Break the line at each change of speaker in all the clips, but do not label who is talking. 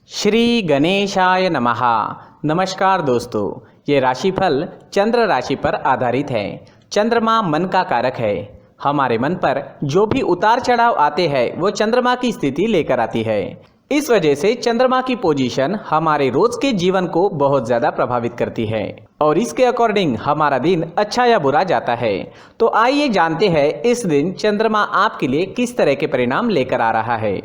श्री गणेशाय नमः। नमस्कार दोस्तों, ये राशिफल चंद्र राशि पर आधारित है। चंद्रमा मन का कारक है। हमारे मन पर जो भी उतार चढ़ाव आते हैं वो चंद्रमा की स्थिति लेकर आती है। इस वजह से चंद्रमा की पोजीशन हमारे रोज के जीवन को बहुत ज्यादा प्रभावित करती है और इसके अकॉर्डिंग हमारा दिन अच्छा या बुरा जाता है। तो आइए जानते हैं इस दिन चंद्रमा आपके लिए किस तरह के परिणाम लेकर आ रहा है।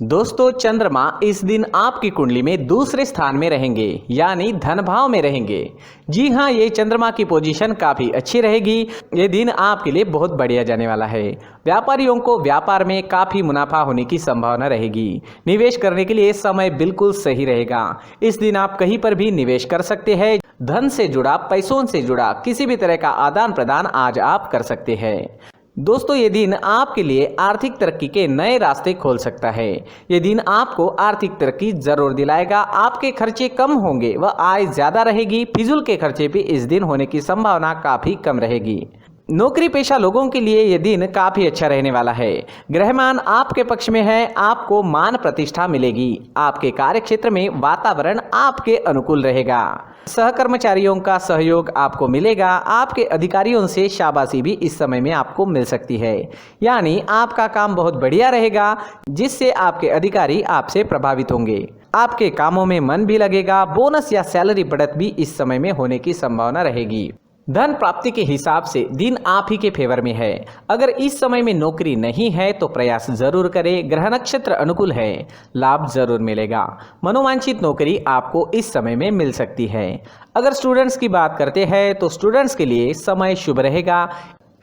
दोस्तों, चंद्रमा इस दिन आपकी कुंडली में दूसरे स्थान में रहेंगे, यानी धन भाव में रहेंगे। जी हाँ, ये चंद्रमा की पोजीशन काफी अच्छी रहेगी। ये दिन आपके लिए बहुत बढ़िया जाने वाला है। व्यापारियों को व्यापार में काफी मुनाफा होने की संभावना रहेगी। निवेश करने के लिए समय बिल्कुल सही रहेगा। इस दिन आप कहीं पर भी निवेश कर सकते हैं। धन से जुड़ा, पैसों से जुड़ा किसी भी तरह का आदान प्रदान आज आप कर सकते हैं। दोस्तों, ये दिन आपके लिए आर्थिक तरक्की के नए रास्ते खोल सकता है। ये दिन आपको आर्थिक तरक्की जरूर दिलाएगा। आपके खर्चे कम होंगे व आय ज्यादा रहेगी। फिजूल के खर्चे भी इस दिन होने की संभावना काफी कम रहेगी। नौकरी पेशा लोगों के लिए यह दिन काफी अच्छा रहने वाला है। ग्रहमान आपके पक्ष में है। आपको मान प्रतिष्ठा मिलेगी। आपके कार्य क्षेत्र में वातावरण आपके अनुकूल रहेगा। सहकर्मचारियों का सहयोग आपको मिलेगा। आपके अधिकारियों से शाबाशी भी इस समय में आपको मिल सकती है, यानी आपका काम बहुत बढ़िया रहेगा, जिससे आपके अधिकारी आपसे प्रभावित होंगे। आपके कामों में मन भी लगेगा। बोनस या सैलरी बढ़त भी इस समय में होने की संभावना रहेगी। धन प्राप्ति के हिसाब से दिन आप ही के फेवर में है। अगर इस समय में नौकरी नहीं है तो प्रयास जरूर करें। ग्रह नक्षत्र अनुकूल है, लाभ जरूर मिलेगा। मनोवांछित नौकरी आपको इस समय में मिल सकती है। अगर स्टूडेंट्स की बात करते हैं तो स्टूडेंट्स के लिए समय शुभ रहेगा।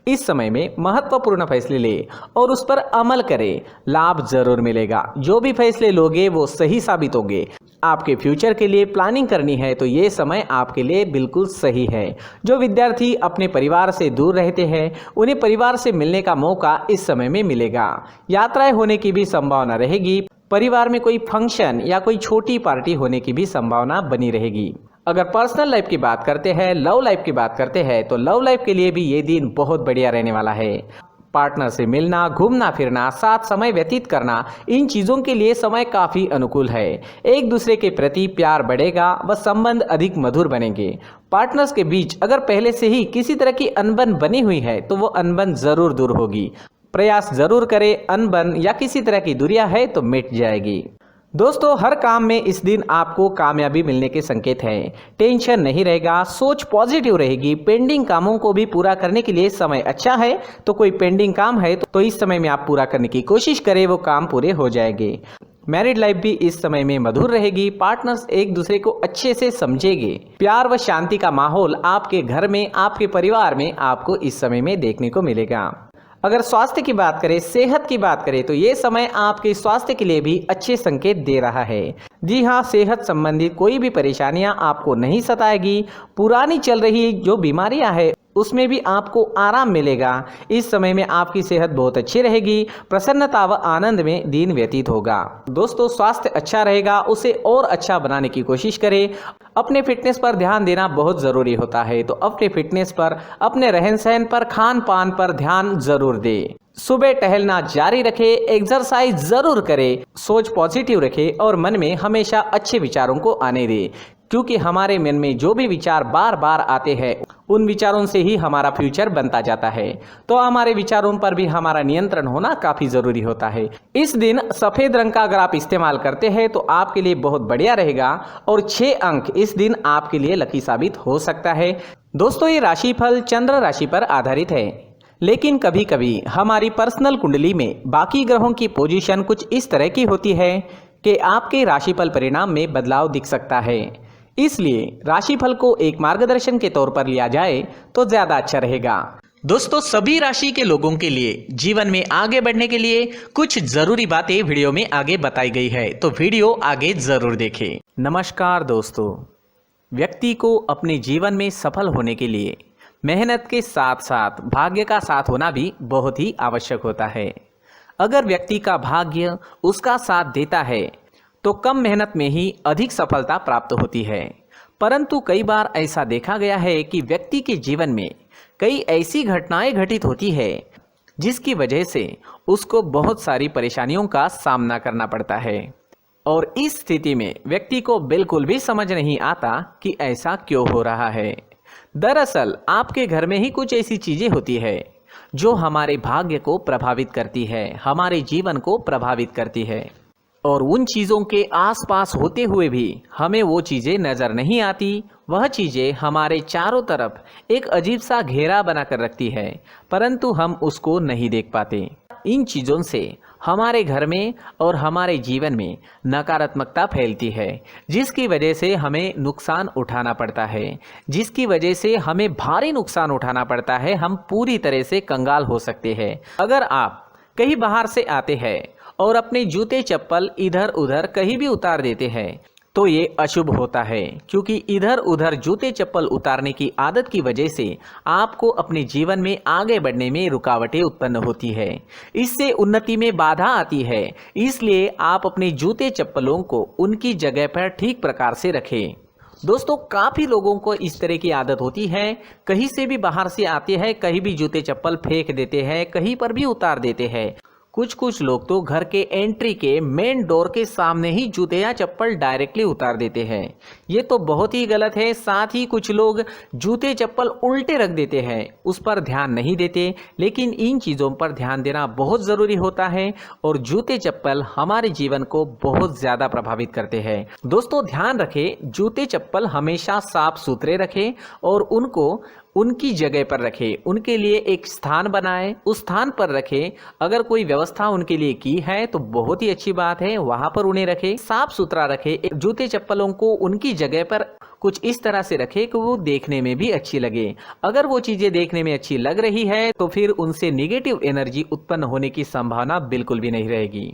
इस समय में महत्वपूर्ण फैसले ले और उस पर अमल करें, लाभ जरूर मिलेगा। जो भी फैसले लोगे वो सही साबित होंगे। आपके फ्यूचर के लिए प्लानिंग करनी है तो ये समय आपके लिए बिल्कुल सही है। जो विद्यार्थी अपने परिवार से दूर रहते हैं उन्हें परिवार से मिलने का मौका इस समय में मिलेगा। यात्राएं होने की भी संभावना रहेगी। परिवार में कोई फंक्शन या कोई छोटी पार्टी होने की भी संभावना बनी रहेगी। अगर पर्सनल लाइफ की बात करते हैं, लव लाइफ की बात करते हैं तो लव लाइफ के लिए भी ये दिन बहुत बढ़िया रहने वाला है। पार्टनर से मिलना, घूमना फिरना, साथ समय व्यतीत करना, इन चीजों के लिए समय काफी अनुकूल है। एक दूसरे के प्रति प्यार बढ़ेगा व संबंध अधिक मधुर बनेंगे। पार्टनर्स के बीच अगर पहले से ही किसी तरह की अनबन बनी हुई है तो वो अनबन जरूर दूर होगी। प्रयास जरूर करें। अनबन या किसी तरह की दूरियां है तो मिट जाएगी। दोस्तों, हर काम में इस दिन आपको कामयाबी मिलने के संकेत हैं। टेंशन नहीं रहेगा, सोच पॉजिटिव रहेगी। पेंडिंग कामों को भी पूरा करने के लिए समय अच्छा है। तो कोई पेंडिंग काम है तो इस समय में आप पूरा करने की कोशिश करें, वो काम पूरे हो जाएंगे। मैरिड लाइफ भी इस समय में मधुर रहेगी। पार्टनर्स एक दूसरे को अच्छे से समझेंगे। प्यार व शांति का माहौल आपके घर में, आपके परिवार में आपको इस समय में देखने को मिलेगा। अगर स्वास्थ्य की बात करें, सेहत की बात करें तो ये समय आपके स्वास्थ्य के लिए भी अच्छे संकेत दे रहा है। जी हाँ, सेहत संबंधित कोई भी परेशानियां आपको नहीं सताएगी। पुरानी चल रही जो बीमारियां हैं उसमें भी आपको आराम मिलेगा। इस समय में आपकी सेहत बहुत अच्छी रहेगी। प्रसन्नता व आनंद में दिन व्यतीत होगा। दोस्तों, स्वास्थ्य अच्छा रहेगा, उसे और अच्छा बनाने की कोशिश करें। अपने फिटनेस पर ध्यान देना बहुत ज़रूरी होता है। तो अपने फिटनेस पर, अपने रहन सहन पर, खान पान पर ध्यान जरूर दें। सुबह टहलना जारी रखें। एक्सरसाइज जरूर करें। सोच पॉजिटिव रखें और मन में हमेशा अच्छे विचारों को आने दें, क्योंकि हमारे मन में जो भी विचार बार बार आते हैं उन विचारों से ही हमारा फ्यूचर बनता जाता है। तो हमारे विचारों पर भी हमारा नियंत्रण होना काफी जरूरी होता है। इस दिन सफेद रंग का अगर आप इस्तेमाल करते हैं तो आपके लिए बहुत बढ़िया रहेगा और 6 अंक इस दिन आपके लिए लकी साबित हो सकता है। दोस्तों, ये राशिफल चंद्र राशि पर आधारित है, लेकिन कभी कभी हमारी पर्सनल कुंडली में बाकी ग्रहों की पोजीशन कुछ इस तरह की होती है कि आपके राशिफल परिणाम में बदलाव दिख सकता है। इसलिए राशिफल को एक मार्गदर्शन के तौर पर लिया जाए तो ज्यादा अच्छा रहेगा। दोस्तों, सभी राशि के लोगों के लिए जीवन में आगे बढ़ने के लिए कुछ जरूरी बातें वीडियो में आगे बताई गई है, तो वीडियो आगे जरूर देखें। नमस्कार दोस्तों, व्यक्ति को अपने जीवन में सफल होने के लिए मेहनत के साथ साथ भाग्य का साथ होना भी बहुत ही आवश्यक होता है। अगर व्यक्ति का भाग्य उसका साथ देता है तो कम मेहनत में ही अधिक सफलता प्राप्त होती है। परंतु कई बार ऐसा देखा गया है कि व्यक्ति के जीवन में कई ऐसी घटनाएं घटित होती है जिसकी वजह से उसको बहुत सारी परेशानियों का सामना करना पड़ता है। और इस स्थिति में व्यक्ति को बिल्कुल भी समझ नहीं आता कि ऐसा क्यों हो रहा है। दरअसल आपके घर में ही कुछ ऐसी चीजें होती है जो हमारे भाग्य को प्रभावित करती है, हमारे जीवन को प्रभावित करती है, और उन चीज़ों के आसपास होते हुए भी हमें वो चीज़ें नज़र नहीं आती। वह चीज़ें हमारे चारों तरफ एक अजीब सा घेरा बनाकर रखती है, परंतु हम उसको नहीं देख पाते। इन चीज़ों से हमारे घर में और हमारे जीवन में नकारात्मकता फैलती है, जिसकी वजह से हमें नुकसान उठाना पड़ता है, जिसकी वजह से हमें भारी नुकसान उठाना पड़ता है। हम पूरी तरह से कंगाल हो सकते हैं। अगर आप कहीं बाहर से आते हैं और अपने जूते चप्पल इधर उधर कहीं भी उतार देते हैं तो ये अशुभ होता है, क्योंकि इधर उधर जूते चप्पल उतारने की आदत की वजह से आपको अपने जीवन में आगे बढ़ने में रुकावटें उत्पन्न होती है। इससे उन्नति में बाधा आती है। इसलिए आप अपने जूते चप्पलों को उनकी जगह पर ठीक प्रकार से रखें। दोस्तों, काफ़ी लोगों को इस तरह की आदत होती है, कहीं से भी बाहर से आते हैं, कहीं भी जूते चप्पल फेंक देते हैं, कहीं पर भी उतार देते हैं। कुछ लोग तो घर के एंट्री के मेन डोर के सामने ही जूते या चप्पल डायरेक्टली उतार देते हैं। ये तो बहुत ही गलत है। साथ ही कुछ लोग जूते चप्पल उल्टे रख देते हैं, उस पर ध्यान नहीं देते। लेकिन इन चीज़ों पर ध्यान देना बहुत ज़रूरी होता है और जूते चप्पल हमारे जीवन को बहुत ज़्यादा प्रभावित करते हैं। दोस्तों, ध्यान रखें, जूते चप्पल हमेशा साफ सुथरे रखें और उनको उनकी जगह पर रखें। उनके लिए एक स्थान बनाएं, उस स्थान पर रखें। अगर कोई व्यवस्था उनके लिए की है तो बहुत ही अच्छी बात है, वहां पर उन्हें रखें, साफ सुथरा रखें। जूते चप्पलों को उनकी जगह पर कुछ इस तरह से रखें कि वो देखने में भी अच्छी लगे। अगर वो चीजें देखने में अच्छी लग रही है तो फिर उनसे नेगेटिव एनर्जी उत्पन्न होने की संभावना बिल्कुल भी नहीं रहेगी।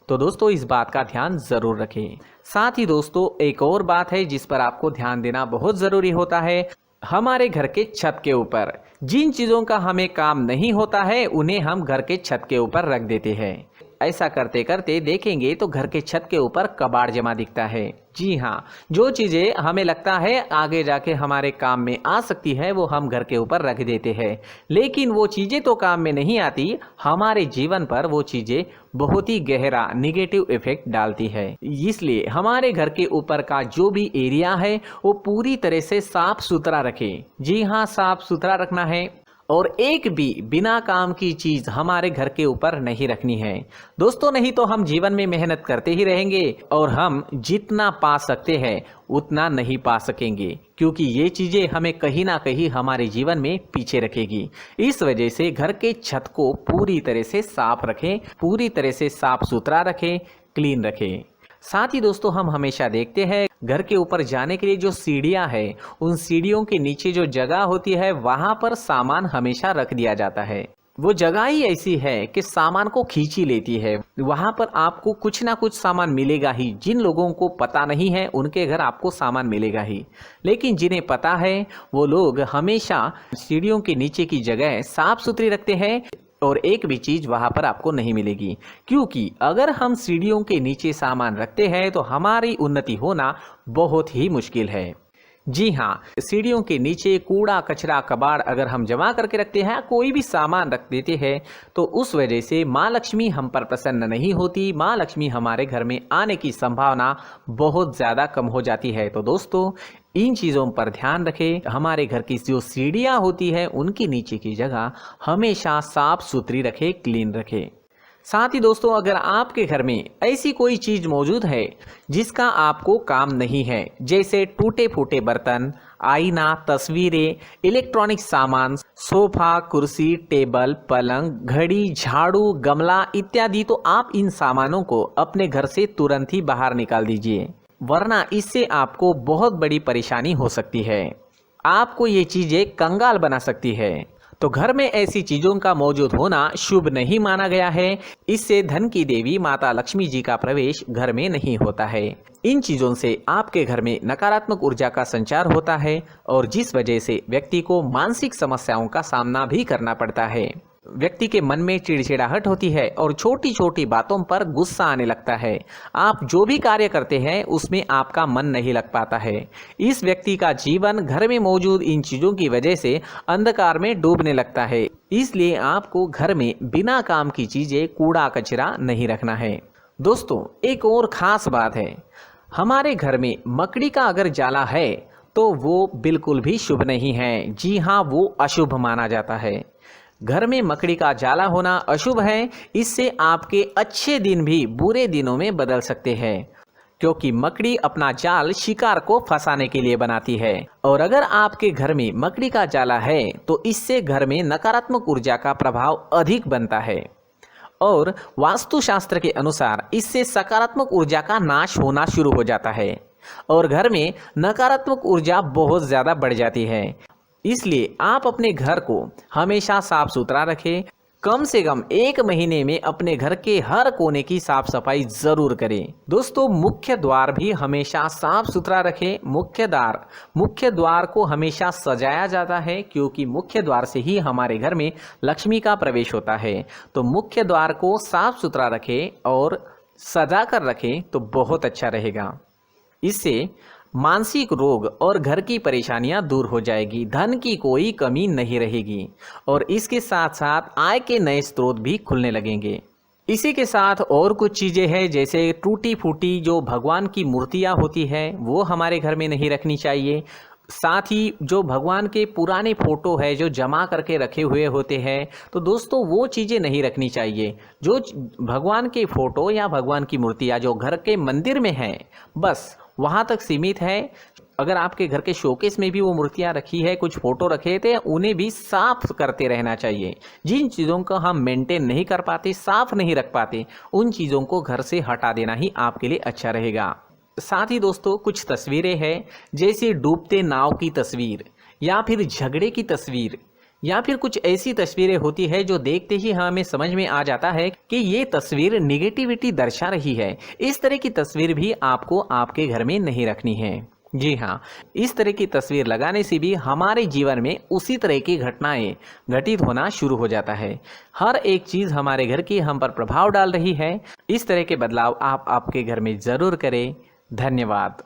तो दोस्तों, इस बात का ध्यान जरूर रखें। साथ ही दोस्तों, एक और बात है जिस पर आपको ध्यान देना बहुत जरूरी होता है। हमारे घर के छत के ऊपर जिन चीज़ों का हमें काम नहीं होता है उन्हें हम घर के छत के ऊपर रख देते हैं। ऐसा करते करते देखेंगे तो घर के छत के ऊपर कबाड़ जमा दिखता है। जी हाँ, जो चीज़ें हमें लगता है आगे जाके हमारे काम में आ सकती है वो हम घर के ऊपर रख देते हैं, लेकिन वो चीज़ें तो काम में नहीं आती। हमारे जीवन पर वो चीज़ें बहुत ही गहरा निगेटिव इफेक्ट डालती है। इसलिए हमारे घर के ऊपर का जो भी एरिया है वो पूरी तरह से साफ सुथरा रखें। जी हाँ, साफ सुथरा रखना है और एक भी बिना काम की चीज हमारे घर के ऊपर नहीं रखनी है। दोस्तों, नहीं तो हम जीवन में मेहनत करते ही रहेंगे और हम जितना पा सकते हैं उतना नहीं पा सकेंगे, क्योंकि ये चीजें हमें कहीं ना कहीं हमारे जीवन में पीछे रखेगी। इस वजह से घर के छत को पूरी तरह से साफ रखें, पूरी तरह से साफ सुथरा रखें, क्लीन रखें। साथ ही दोस्तों, हम हमेशा देखते हैं घर के ऊपर जाने के लिए जो सीढ़ियां हैं, उन सीढ़ियों के नीचे जो जगह होती है वहां पर सामान हमेशा रख दिया जाता है। वो जगह ही ऐसी है कि सामान को खींची लेती है। वहां पर आपको कुछ ना कुछ सामान मिलेगा ही। जिन लोगों को पता नहीं है उनके घर आपको सामान मिलेगा ही, लेकिन जिन्हें पता है वो लोग हमेशा सीढ़ियों के नीचे की जगह साफ सुथरी रखते हैं और एक भी चीज वहां पर आपको नहीं मिलेगी, क्योंकि अगर हम सीढ़ियों के नीचे सामान रखते हैं तो हमारी उन्नति होना बहुत ही मुश्किल है। जी हाँ, सीढ़ियों के नीचे कूड़ा कचरा कबाड़ अगर हम जमा करके रखते हैं, कोई भी सामान रख देते हैं, तो उस वजह से माँ लक्ष्मी हम पर प्रसन्न नहीं होती। माँ लक्ष्मी हमारे घर में आने की संभावना बहुत ज़्यादा कम हो जाती है। तो दोस्तों, इन चीज़ों पर ध्यान रखें। हमारे घर की जो सीढ़ियाँ होती है उनकी नीचे की जगह हमेशा साफ सुथरी रखें, क्लीन रखें। साथ ही दोस्तों, अगर आपके घर में ऐसी कोई चीज मौजूद है जिसका आपको काम नहीं है, जैसे टूटे फूटे बर्तन, आईना, तस्वीरें, इलेक्ट्रॉनिक सामान, सोफा, कुर्सी, टेबल, पलंग, घड़ी, झाड़ू, गमला इत्यादि, तो आप इन सामानों को अपने घर से तुरंत ही बाहर निकाल दीजिए, वरना इससे आपको बहुत बड़ी परेशानी हो सकती है। आपको ये चीजें कंगाल बना सकती है। तो घर में ऐसी चीजों का मौजूद होना शुभ नहीं माना गया है। इससे धन की देवी माता लक्ष्मी जी का प्रवेश घर में नहीं होता है। इन चीजों से आपके घर में नकारात्मक ऊर्जा का संचार होता है और जिस वजह से व्यक्ति को मानसिक समस्याओं का सामना भी करना पड़ता है। व्यक्ति के मन में चिड़चिड़ाहट होती है और छोटी छोटी बातों पर गुस्सा आने लगता है। आप जो भी कार्य करते हैं उसमें आपका मन नहीं लग पाता है। इस व्यक्ति का जीवन घर में मौजूद इन चीज़ों की वजह से अंधकार में डूबने लगता है। इसलिए आपको घर में बिना काम की चीज़ें, कूड़ा कचरा नहीं रखना है। दोस्तों, एक और ख़ास बात है, हमारे घर में मकड़ी का अगर जाला है तो वो बिल्कुल भी शुभ नहीं है। जी हाँ, वो अशुभ माना जाता है। घर में मकड़ी का जाला होना अशुभ है। इससे आपके अच्छे दिन भी बुरे दिनों में बदल सकते हैं, क्योंकि मकड़ी अपना जाल शिकार को फंसाने के लिए बनाती है। और अगर आपके घर में मकड़ी का जाला है तो इससे घर में नकारात्मक ऊर्जा का प्रभाव अधिक बनता है और वास्तुशास्त्र के अनुसार इससे सकारात्मक ऊर्जा का नाश होना शुरू हो जाता है और घर में नकारात्मक ऊर्जा बहुत ज़्यादा बढ़ जाती है। इसलिए आप अपने घर को हमेशा साफ सुथरा रखें। कम से कम 1 महीने में अपने घर के हर कोने की साफ सफाई जरूर करें। दोस्तों, मुख्य द्वार भी हमेशा साफ सुथरा रखें। मुख्य द्वार को हमेशा सजाया जाता है, क्योंकि मुख्य द्वार से ही हमारे घर में लक्ष्मी का प्रवेश होता है। तो मुख्य द्वार को साफ सुथरा रखें और सजा कर रखें तो बहुत अच्छा रहेगा। इससे मानसिक रोग और घर की परेशानियां दूर हो जाएगी, धन की कोई कमी नहीं रहेगी और इसके साथ साथ आय के नए स्रोत भी खुलने लगेंगे। इसी के साथ और कुछ चीज़ें हैं, जैसे टूटी फूटी जो भगवान की मूर्तियां होती है वो हमारे घर में नहीं रखनी चाहिए। साथ ही जो भगवान के पुराने फोटो है जो जमा करके रखे हुए होते हैं, तो दोस्तों वो चीज़ें नहीं रखनी चाहिए। जो भगवान के फोटो या भगवान की मूर्तियाँ जो घर के मंदिर में हैं, बस वहाँ तक सीमित है। अगर आपके घर के शोकेस में भी वो मूर्तियाँ रखी है, कुछ फोटो रखे थे, उन्हें भी साफ करते रहना चाहिए। जिन चीज़ों को हम मेंटेन नहीं कर पाते, साफ नहीं रख पाते, उन चीज़ों को घर से हटा देना ही आपके लिए अच्छा रहेगा। साथ ही दोस्तों, कुछ तस्वीरें हैं, जैसे डूबते नाव की तस्वीर या फिर झगड़े की तस्वीर या फिर कुछ ऐसी तस्वीरें होती है जो देखते ही हमें समझ में आ जाता है कि ये तस्वीर निगेटिविटी दर्शा रही है। इस तरह की तस्वीर भी आपको आपके घर में नहीं रखनी है। जी हाँ, इस तरह की तस्वीर लगाने से भी हमारे जीवन में उसी तरह की घटनाएं घटित होना शुरू हो जाता है। हर एक चीज़ हमारे घर की हम पर प्रभाव डाल रही है। इस तरह के बदलाव आप आपके घर में ज़रूर करें। धन्यवाद।